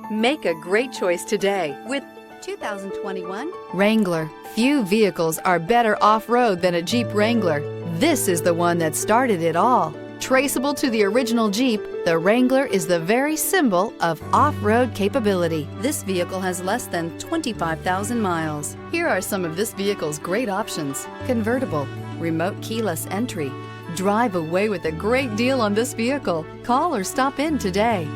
Make a great choice today with 2021 Wrangler. Few vehicles are better off-road than a Jeep Wrangler. This is the one that started it all. Traceable to the original Jeep, the Wrangler is the very symbol of off-road capability. This vehicle has less than 25,000 miles. Here are some of this vehicle's great options: convertible, remote keyless entry. Drive away with a great deal on this vehicle. Call or stop in today.